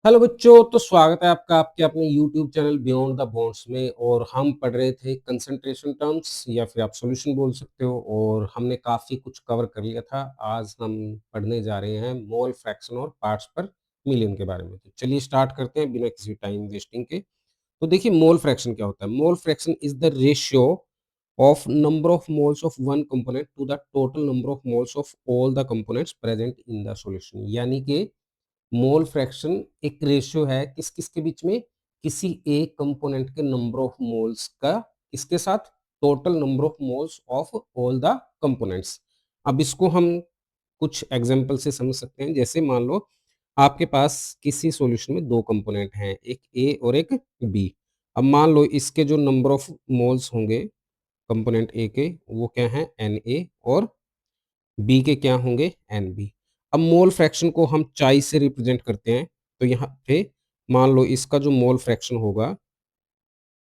Hello बच्चों, तो स्वागत है आपका आपके अपने YouTube channel beyond the bonds में। और हम पढ़ रहे थे कंसंट्रेशन टर्म्स या फिर आप सॉल्यूशन बोल सकते हो। और हमने काफ़ी कुछ कवर कर लिया था। आज हम पढ़ने जा रहे हैं मोल फ्रैक्शन और पार्ट्स पर मिलियन के बारे में। तो चलिए स्टार्ट करते हैं बिना किसी टाइम वेस्टिंग के। तो देखिए, मोल फ्रैक्शन क्या होता है। Mole fraction is the ratio of number of moles of one component to the total number of moles of all the components present in the solution. यानी कि मोल फ्रैक्शन एक ratio है किस किस के बीच में, किसी एक कंपोनेंट के नंबर ऑफ मोल्स का इसके साथ total number of moles of all the components. अब इसको हम कुछ एग्जांपल से समझ सकते हैं। जैसे मान लो आपके पास किसी सॉल्यूशन में दो कंपोनेंट हैं, एक ए और एक बी। अब मान लो इसके जो नंबर ऑफ मोल्स होंगे कंपोनेंट ए के, वो क्या है, एन ए, और बी के क्या होंगे, एन बी। अब मोल फ्रैक्शन को हम चाई से रिप्रेजेंट करते हैं। तो यहाँ पे मान लो इसका जो मोल फ्रैक्शन होगा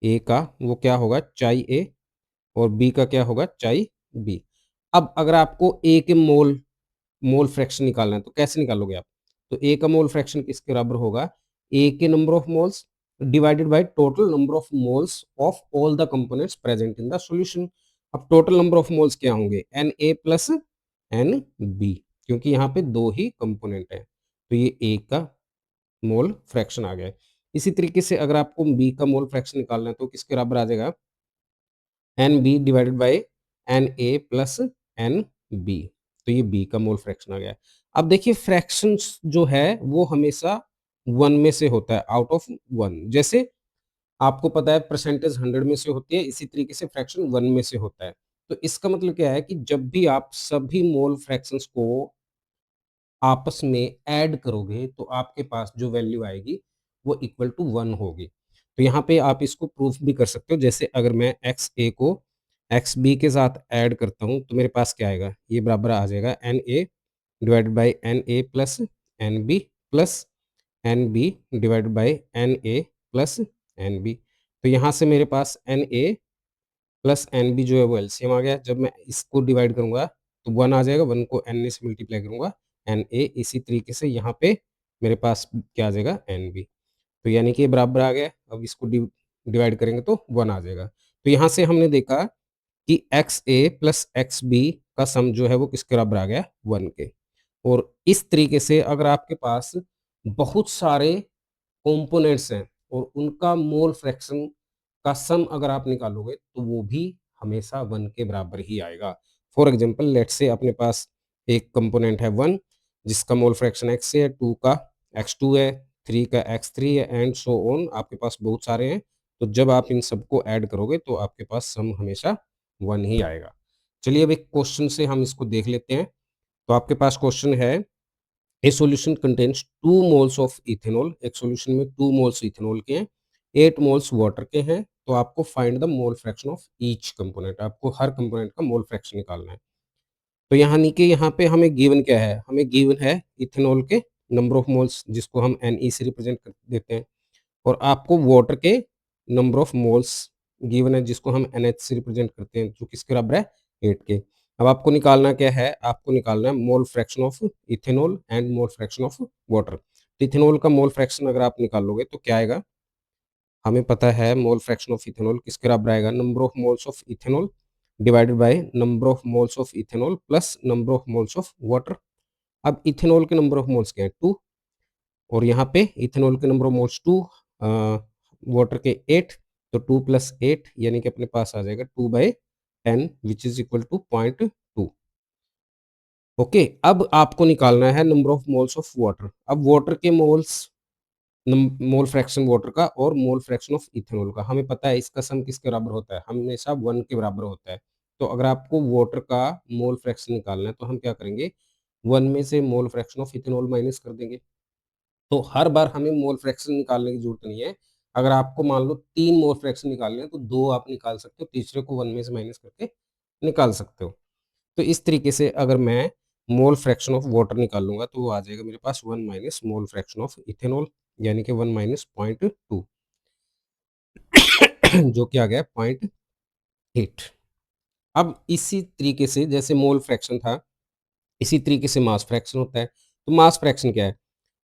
ए का, वो क्या होगा, चाई ए, और बी का क्या होगा, चाई बी। अब अगर आपको ए के मोल मोल फ्रैक्शन निकालना है तो कैसे निकालोगे आप? तो ए का मोल फ्रैक्शन किसके बराबर होगा, ए के number of moles divided by total number of moles of all the components present in the solution. अब टोटल नंबर ऑफ मोल्स क्या होंगे, N A plus N B, क्योंकि यहाँ पे दो ही कंपोनेंट है। तो ये ए का मोल फ्रैक्शन आ गया है। इसी तरीके से अगर आपको बी का मोल फ्रैक्शन निकालना है तो किसके बराबर आ जाएगा, N B divided by N A plus N B. तो ये बी का मोल फ्रैक्शन आ गया है। अब देखिए, फ्रैक्शंस जो है वो हमेशा वन में से होता है, आउट ऑफ वन। जैसे आपको पता है परसेंटेज 100 में से होती है, इसी तरीके से फ्रैक्शन 1 में से होता है। तो इसका मतलब क्या है कि जब भी आप सभी मोल फ्रैक्शंस को आपस में ऐड करोगे तो आपके पास जो वैल्यू आएगी वो इक्वल टू 1 होगी। तो यहाँ पे आप इसको प्रूफ भी कर सकते हो। जैसे अगर मैं एक्स ए को एक्स बी के साथ ऐड करता हूँ तो मेरे पास क्या आएगा, ये बराबर आ जाएगा N A divided by N A plus N B plus N B divided by N A plus N B. तो यहाँ से मेरे पास N A plus N B जो है वो एलसीएम आ गया। जब मैं इसको डिवाइड करूंगा तो 1 आ जाएगा, 1 को एन से मल्टीप्लाई करूंगा, एन ए। इसी तरीके से यहाँ पे मेरे पास क्या आ जाएगा, एन बी। तो यानी कि ये बराबर आ गया। अब इसको डिवाइड करेंगे तो 1 आ जाएगा। तो यहाँ से हमने देखा कि एक्स ए प्लस एक्स बी का सम जो है वो किसके बराबर आ गया, 1 के। और इस तरीके से अगर आपके पास बहुत सारे कंपोनेंट्स हैं और उनका मोल फ्रैक्शन का सम अगर आप निकालोगे तो वो भी हमेशा 1 के बराबर ही आएगा। फॉर एग्जांपल लेट्स से अपने पास एक कंपोनेंट है 1 जिसका मोल फ्रैक्शन x है, 2 का x2 है, 3 का x3 है, एंड सो ऑन। आपके पास बहुत सारे हैं। तो जब आप इन सबको ऐड करोगे तो आपके पास सम हमेशा 1 ही आएगा। चलिए अब एक क्वेश्चन से हम इसको देख लेते हैं। तो आपके पास क्वेश्चन है, ए solution contains 2 moles of ethanol. एक सॉल्यूशन में 2 मोल्स इथेनॉल के हैं, 8 मोल्स वाटर के हैं। तो आपको find the mole fraction of each component. आपको हर कंपोनेंट का मोल फ्रैक्शन निकालना है। तो यहाँ पे हमें गिवन क्या है, हमें गिवन है इथेनॉल के नंबर ऑफ मोल्स जिसको हम एन से रिप्रेजेंट कर देते हैं, और आपको वाटर के नंबर ऑफ मोल्स गिवन है जिसको हम एनएच से रिप्रेजेंट करते हैं, जो किसके बराबर है, 8 के। अब आपको निकालना क्या है, आपको निकालना है mole fraction of ethanol and mole fraction of water. Ethanol का मोल फ्रैक्शन अगर आप निकालोगे तो क्या आएगा, हमें पता है मोल फ्रैक्शन ऑफ इथेनॉल किसके बराबर आएगा, number of moles of ethanol divided by number of moles of ethanol plus number of moles of water. अब इथेनॉल के नंबर ऑफ मोल्स क्या है, 2, और यहाँ पे इथेनॉल के नंबर ऑफ मोल्स 2, वाटर के 8। तो 2 प्लस 8 यानी कि अपने पास आ जाएगा 2/10 which is equal to 0.2। Okay, अब आपको निकालना है number of moles of water. अब वाटर के मोल्स, मोल फ्रैक्शन वाटर का और मोल फ्रैक्शन ऑफ इथेनॉल का, हमें पता है इसका सम किसके बराबर होता है, हमेशा 1 के बराबर होता है। तो अगर आपको वाटर का मोल फ्रैक्शन निकालना है तो हम क्या करेंगे, 1 में से mole fraction of ethanol minus कर देंगे। तो हर बार हमें मोल फ्रैक्शन निकालने की जरूरत नहीं है। अगर आपको मान लो 3 मोल फ्रैक्शन निकालने हैं तो 2 आप निकाल सकते हो, तीसरे को 1 में से माइनस करके निकाल सकते हो। तो इस तरीके से अगर मैं मोल फ्रैक्शन ऑफ वाटर निकाल लूंगा तो वो आ जाएगा मेरे पास 1 minus mole fraction of ethanol, यानी कि 1 माइनस 0.2 जो कि आ गया 0.8। अब इसी तरीके से जैसे मोल फ्रैक्शन था, इसी तरीके से मास फ्रैक्शन होता है। तो मास फ्रैक्शन क्या है,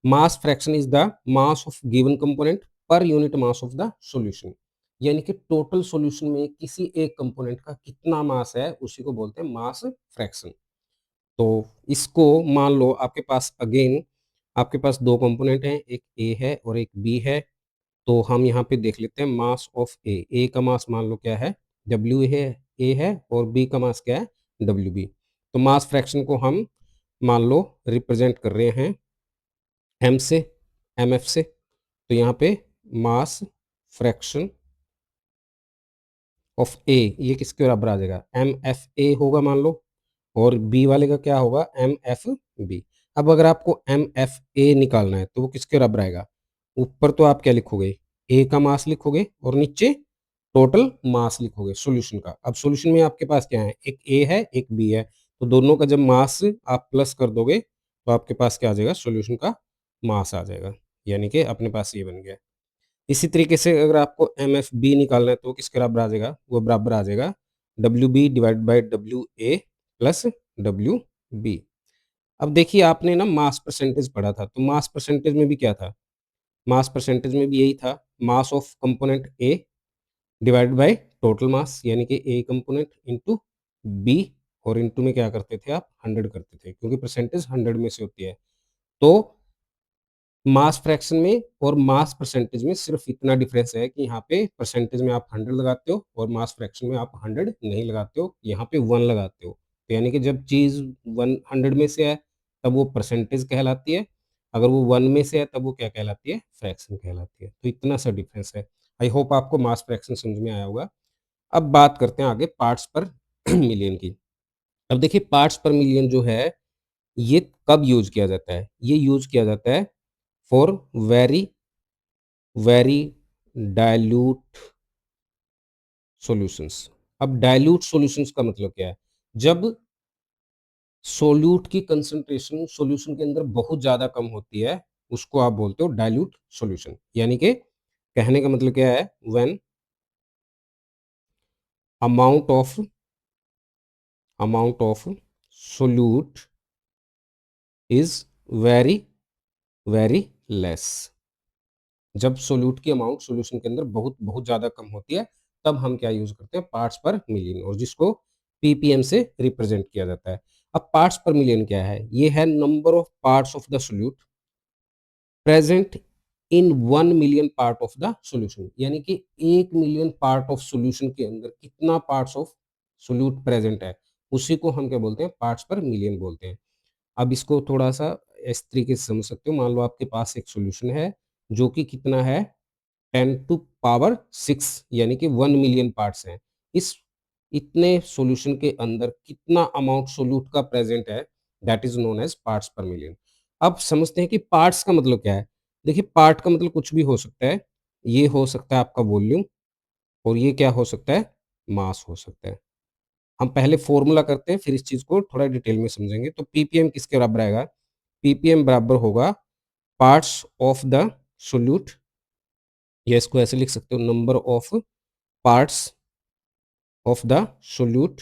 mass fraction is the mass of given component per unit mass of the solution, यानी कि टोटल सॉल्यूशन में किसी एक कंपोनेंट का कितना मास है उसी को बोलते हैं मास फ्रैक्शन। तो इसको मान लो आपके पास अगेन आपके पास दो कंपोनेंट हैं, एक ए है और एक बी है। तो हम यहाँ पे देख लेते हैं मास ऑफ ए का मास मान लो क्या है, डब्ल्यू है, ए है, और बी का मास क्या है, डब्ल्यू बी। तो मास फ्रैक्शन को हम मान लो रिप्रेजेंट कर रहे हैं एम से, एम एफ से। तो यहाँ पे मास फ्रैक्शन ऑफ ए ये किसके बराबर आ जाएगा, एम एफ ए होगा मान लो, और बी वाले का क्या होगा, एम एफ बी। अब अगर आपको एम एफ ए निकालना है तो वो किसके बराबर आएगा, ऊपर तो आप क्या लिखोगे, ए का मास लिखोगे और नीचे टोटल मास लिखोगे सॉल्यूशन का। अब सॉल्यूशन में आपके पास क्या है, एक ए है एक बी है, तो दोनों का जब मास आप प्लस कर दोगे तो आपके पास क्या आ जाएगा, सॉल्यूशन का मास आ जाएगा, यानी कि अपने पास ये बन गया। इसी तरीके से अगर आपको एम एफ बी निकालना है तो किसके बराबर आ जाएगा, वो बराबर आ जाएगा W B divide by W A plus W B. अब देखिए आपने ना मास परसेंटेज पढ़ा था, तो मास परसेंटेज में भी क्या था, मास परसेंटेज में भी यही था, mass of component A divide by total mass, यानी कि ए कंपोनेंट इंटू बी, और इंटू में क्या करते थे आप, 100 करते थे, क्योंकि परसेंटेज 100 में से होती है। तो मास फ्रैक्शन में और मास परसेंटेज में सिर्फ इतना डिफरेंस है कि यहाँ पे परसेंटेज में आप 100 लगाते हो और मास फ्रैक्शन में आप 100 नहीं लगाते हो, यहाँ पे 1 लगाते हो। तो यानी कि जब चीज़ 100 में से है तब वो परसेंटेज कहलाती है, अगर वो 1 में से है तब वो क्या कहलाती है, फ्रैक्शन कहलाती है। तो इतना सा डिफरेंस है। आई होप आपको मास फ्रैक्शन समझ में आया होगा। अब बात करते हैं आगे पार्ट्स पर मिलियन की। अब देखिए पार्ट्स पर मिलियन जो है ये कब यूज किया जाता है, ये यूज किया जाता है for very very dilute solutions. अब डाइल्यूट सॉल्यूशंस का मतलब क्या है, जब सोल्यूट की कंसंट्रेशन सॉल्यूशन के अंदर बहुत ज्यादा कम होती है उसको आप बोलते हो डाइल्यूट सॉल्यूशन। यानी कि कहने का मतलब क्या है, when amount of solute is very very less, जब सोल्यूट की अमाउंट सॉल्यूशन के अंदर बहुत बहुत ज्यादा कम होती है तब हम क्या यूज करते हैं, पार्ट्स पर मिलियन, और जिसको पीपीएम से रिप्रेजेंट किया जाता है। अब पार्ट्स पर मिलियन क्या है, ये है number of parts of the solute present in 1 million part of the solution, यानी कि 1 मिलियन पार्ट ऑफ सॉल्यूशन के अंदर कितना पार्ट्स ऑफ सोल्यूट प्रेजेंट है उसी को हम क्या बोलते हैं, पार्ट्स पर मिलियन बोलते हैं। अब इसको थोड़ा सा इस तरीके से समझ सकते हो, मान लो आपके पास एक सॉल्यूशन है जो कि कितना है 10⁶, यानी कि 1 मिलियन पार्ट्स हैं। इस इतने सॉल्यूशन के अंदर कितना अमाउंट सोल्यूट का प्रेजेंट है, that is known as parts per million. अब समझते हैं कि पार्ट्स का मतलब क्या है। देखिए पार्ट का मतलब कुछ भी हो सकता है, ये हो सकता है आपका वॉल्यूम, और ये क्या हो सकता है, मास हो सकता है। हम पहले फॉर्मूला करते हैं फिर इस चीज को थोड़ा डिटेल में समझेंगे। तो पीपीएम किसके बराबर आएगा, पीपीएम बराबर होगा पार्ट्स ऑफ द सोल्यूट, या इसको ऐसे लिख सकते हो, number of parts of the solute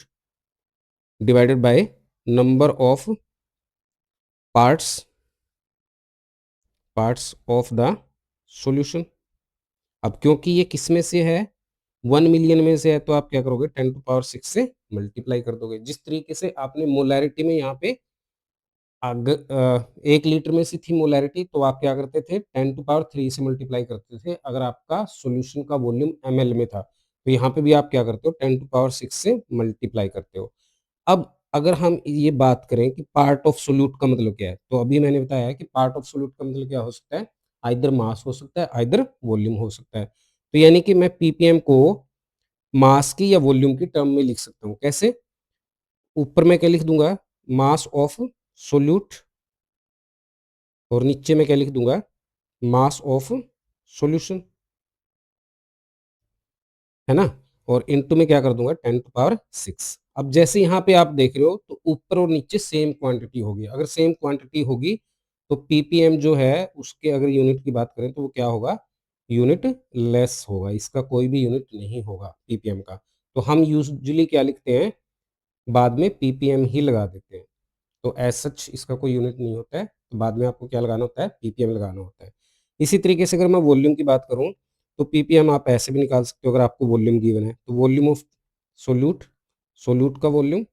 divided by number of parts parts of the solution. अब क्योंकि ये किस में से है, 1 मिलियन में से है, तो आप क्या करोगे, 10⁶ से मल्टीप्लाई कर दोगे। जिस तरीके से आपने मोलैरिटी में यहाँ पे 1 लीटर में से थी मोलैरिटी, तो आप क्या करते थे, 10⁻³ से मल्टीप्लाई करते थे अगर आपका सॉल्यूशन का वॉल्यूम ml में था। तो यहाँ पे भी आप क्या करते हो, 10⁶ से मल्टीप्लाई करते हो। अब अगर हम ये बात करें कि पार्ट ऑफ सोल्यूट का मतलब क्या है, तो अभी मैंने बताया कि पार्ट ऑफ सोल्यूट का मतलब क्या हो सकता है, आइदर मास हो सकता है, आइदर वॉल्यूम हो सकता है। तो यानी कि मैं पीपीएम को मास की या वॉल्यूम की टर्म में लिख सकता हूँ। कैसे, ऊपर मैं क्या लिख दूंगा, मास ऑफ सोल्यूट, और नीचे में क्या लिख दूंगा, मास ऑफ सॉल्यूशन, है ना, और इनटू में क्या कर दूंगा, 10⁶। अब जैसे यहाँ पे आप देख रहे हो तो ऊपर और नीचे सेम क्वांटिटी होगी। अगर सेम क्वांटिटी होगी तो पीपीएम जो है उसके अगर यूनिट की बात करें तो वो क्या होगा, यूनिट लेस होगा, इसका कोई भी यूनिट नहीं होगा पीपीएम का। तो हम यूजुअली क्या लिखते हैं, बाद में पीपीएम ही लगा देते हैं। तो एज सच इसका कोई यूनिट नहीं होता है, तो बाद में आपको क्या लगाना होता है, पीपीएम लगाना होता है। इसी तरीके से अगर मैं वॉल्यूम की बात करूँ, तो पीपीएम आप ऐसे भी निकाल सकते हो अगर आपको वॉल्यूम गिवन है, तो वॉल्यूम ऑफ सोल्यूट, सोल्यूट का volume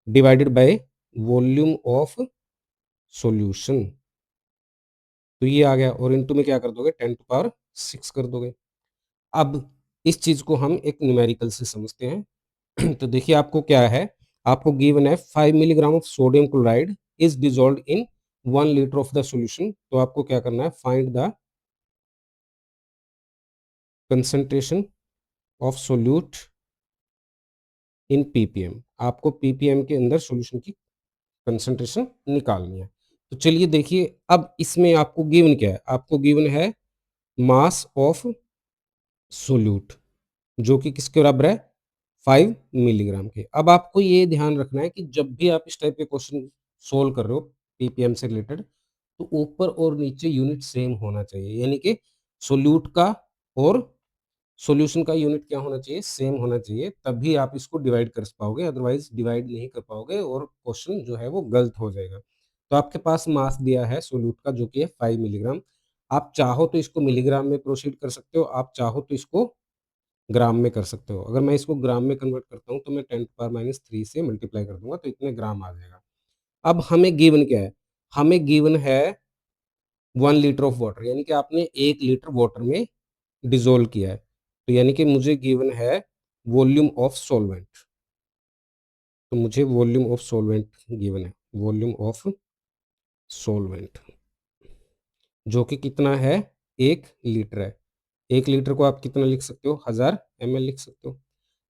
divided by volume of solution, तो ये आ गया और इनटू में क्या कर दोगे, 10 टू पावर 6 कर दोगे। अब इस चीज को हम एक न्यूमेरिकल से समझते हैं। तो देखिए आपको क्या है, आपको गिवन है 5 milligram of sodium chloride is dissolved in 1 litre of the solution. तो आपको क्या करना है, find the concentration of solute in PPM. आपको पीपीएम के अंदर सॉल्यूशन की कंसंट्रेशन निकालनी है। तो चलिए देखिए, अब इसमें आपको गिवन क्या है, आपको गिवन है मास ऑफ सोल्यूट, जो कि किसके बराबर है, 5 मिलीग्राम के। अब आपको ये ध्यान रखना है कि जब भी आप इस टाइप के क्वेश्चन सोल्व कर रहे हो पीपीएम से रिलेटेड, तो ऊपर और नीचे यूनिट सेम होना चाहिए, यानी कि सोल्यूट का और सॉल्यूशन का यूनिट क्या होना चाहिए, सेम होना चाहिए, तभी आप इसको डिवाइड कर पाओगे, अदरवाइज डिवाइड नहीं कर पाओगे और क्वेश्चन जो है वो गलत हो जाएगा। तो आपके पास मास दिया है सोल्यूट का जो कि है 5 मिलीग्राम। आप चाहो तो इसको मिलीग्राम में प्रोसीड कर सकते हो, आप चाहो तो इसको ग्राम में कर सकते हो। अगर मैं इसको ग्राम में कन्वर्ट करता हूँ तो मैं 10⁻³ से मल्टीप्लाई कर दूंगा तो इतने ग्राम आ जाएगा। अब हमें गिवन क्या है, हमें गिवन है 1 लीटर ऑफ वाटर, यानी कि आपने 1 लीटर वाटर में डिसोल्व किया है, तो यानी कि मुझे गिवन है वॉल्यूम ऑफ सॉल्वेंट। तो मुझे वॉल्यूम ऑफ सॉल्वेंट गिवन है, वॉल्यूम ऑफ सॉल्वेंट जो कि कितना है, 1 लीटर है। 1 लीटर को आप कितना लिख सकते हो, 1000 ml लिख सकते हो।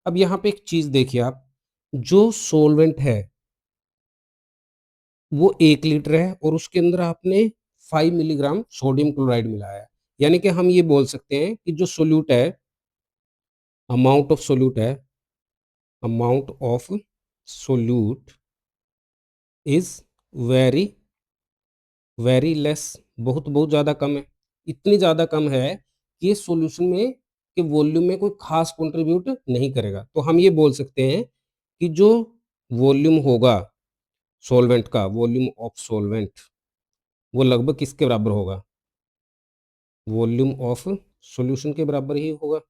अब यहाँ पे एक चीज देखिए आप, जो सॉल्वेंट है वो 1 लीटर है और उसके अंदर आपने 5 मिलीग्राम सोडियम क्लोराइड मिलाया है, यानी कि हम ये बोल सकते हैं कि जो सोल्यूट है, अमाउंट ऑफ सोल्यूट है, amount of solute is very very less, बहुत बहुत ज़्यादा कम है। इतनी ज़्यादा कम है कि ये सॉल्यूशन में के वॉल्यूम में कोई खास कंट्रीब्यूट नहीं करेगा। तो हम ये बोल सकते हैं कि जो वॉल्यूम होगा सॉल्वेंट का, वॉल्यूम ऑफ सॉल्वेंट, वो लगभग किसके बराबर होगा, वॉल्यूम ऑफ सॉल्यूशन के बराबर ही होगा,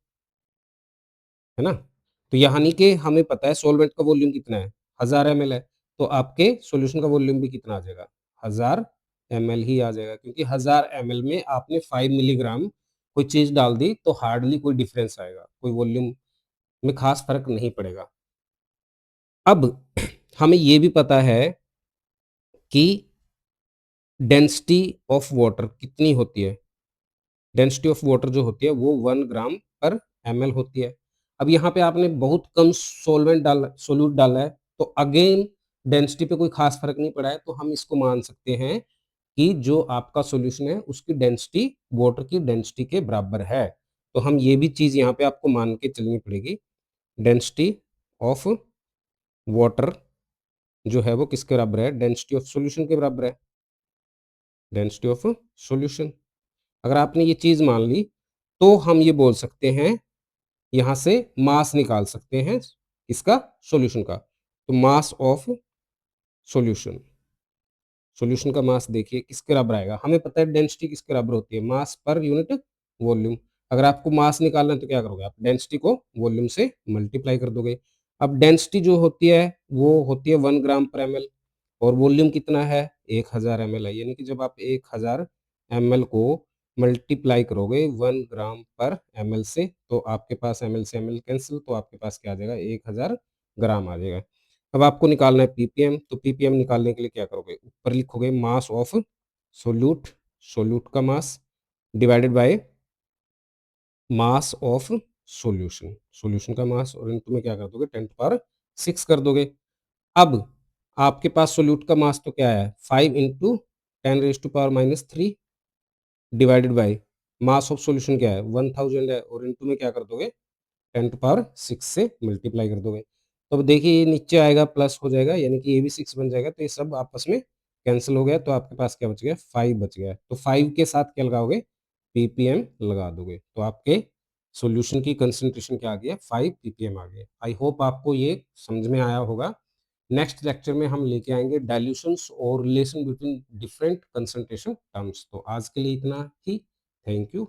है ना। तो यानी कि हमें पता है सॉल्वेंट का वॉल्यूम कितना है, 1000 ml है, तो आपके सॉल्यूशन का वॉल्यूम भी कितना आ जाएगा, 1000 ml ही आ जाएगा, क्योंकि 1000 ml में आपने 5 मिलीग्राम कोई चीज डाल दी तो हार्डली कोई डिफरेंस आएगा, कोई वॉल्यूम में खास फर्क नहीं पड़ेगा। अब हमें ये भी पता है कि डेंसिटी ऑफ वाटर कितनी होती है, डेंसिटी ऑफ वाटर जो होती है वो 1 ग्राम पर ml होती है। अब यहाँ पे आपने बहुत कम सॉल्वेंट डाला, सोल्यूट डाला है, तो अगेन डेंसिटी पे कोई खास फर्क नहीं पड़ा है, तो हम इसको मान सकते हैं कि जो आपका सॉल्यूशन है उसकी डेंसिटी वाटर की डेंसिटी के बराबर है। तो हम ये भी चीज यहाँ पे आपको मान के चलनी पड़ेगी, डेंसिटी ऑफ वाटर जो है वो किसके बराबर है, डेंसिटी ऑफ सॉल्यूशन के बराबर है, डेंसिटी ऑफ सॉल्यूशन। अगर आपने ये चीज मान ली तो हम ये बोल सकते हैं, यहाँ से मास निकाल सकते हैं इसका, सॉल्यूशन का। तो मास ऑफ सॉल्यूशन, सॉल्यूशन का मास देखिए किसके बराबर आएगा, हमें पता है डेंसिटी किसके बराबर होती है, मास पर यूनिट वॉल्यूम। अगर आपको मास निकालना है तो क्या करोगे, आप डेंसिटी को वॉल्यूम से मल्टीप्लाई कर दोगे। अब डेंसिटी जो होती है वो होती है 1 ग्राम पर ml और वॉल्यूम कितना है, 1000 ml है, यानी कि जब आप 1000 ml को मल्टीप्लाई करोगे 1 ग्राम पर ml से, तो आपके पास ml से ml कैंसिल, तो आपके पास क्या आ जाएगा, 1000 ग्राम आ जाएगा। अब आपको निकालना है पीपीएम, तो पीपीएम निकालने के लिए क्या करोगे, ऊपर लिखोगे मास ऑफ सोल्यूट, सोल्यूट का mass divided by mass of solution, solution का मास, और इनटू में क्या कर दोगे, 10⁻6 कर दोगे। अब आपके पास सोल्यूट का मास तो क्या है, 5 into 10⁻³ divided by mass of solution क्या है, 1000 है, और इनटू में क्या कर दोगे, 10⁻6 से मल्टीप्लाई कर दोगे। तो अब देखिए ये नीचे आएगा प्लस हो जाएगा, यानी कि ये भी 6 बन जाएगा, तो ये सब आपस में कैंसिल हो गया, तो आपके पास क्या बच गया, 5 बच गया। तो 5 के साथ क्या लगाओगे, पीपीएम लगा दोगे, तो आपके सॉल्यूशन की कंसंट्रेशन क्या आ गया, 5 पीपीएम आ गया। आई होप आपको ये समझ में आया होगा। नेक्स्ट लेक्चर में हम लेके आएँगे डाइल्यूशंस और relation between different concentration terms. तो आज के लिए इतना ही। Thank you.